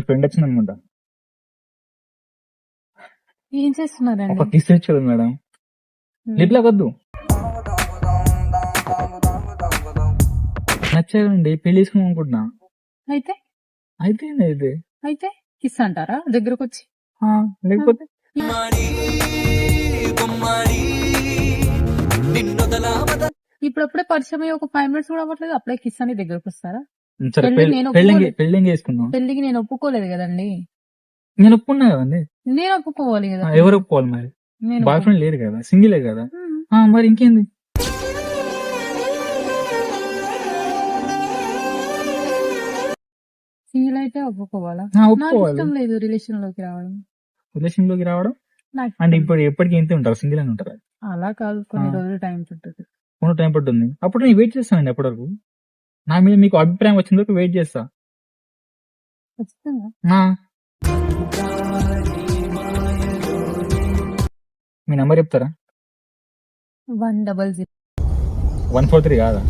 మీ friend వచ్చింది అనుకుంటా. ఏం చేస్తున్నారండి? ఒక కిస్ ఇచ్చాడు మేడం. లిప్ వద్దు. నచ్చాడండి, పెళ్లి చేసుకున్నాం అనుకుంటున్నా. అయితే అయితే అయితే అయితే కిస్ అంటారా దగ్గరకు వచ్చి? లేకపోతే ఇప్పుడప్పుడే పరిచయం అయ్యి ఒక 5 minutes కూడా అవ్వట్లేదు, అప్పుడే కిస్ అని దగ్గరకు వస్తారా? సరే పెళ్ళింగ్ చేసుకుందాం. పెళ్లికి నేను ఒప్పుకోలేదు కదండి. నేను ఒప్పుకున్నా కదండి. నేను ఒప్పుకోవాలి కదా. ఎవరు ఒప్పుకోవాలి మరి? నేను బాయ్ ఫ్రెండ్ లేరు కదా, సింగిలే కదా. మరి ఇంకేంది? సింగిల్ అయితే ఒప్పుకోవాలా? నాకు ఇష్టం లేదు రిలేషన్ లోకి రావడం. అంటే ఇప్పుడు ఎప్పటికీ ఇంతే ఉంటారు, సింగిల్ అని ఉంటారు. అలా కాదు, కొన్ని రోజులు టైం పడుతుంది. కొన్ని టైం పడుతుంది. అప్పుడు నేను వెయిట్ చేస్తానండి. అప్పటి వరకు నా మీద మీకు అభిప్రాయం వచ్చిన వరకు వెయిట్ చేస్తా. మీ నెంబర్ చెప్తారా? 100 143 కాదా?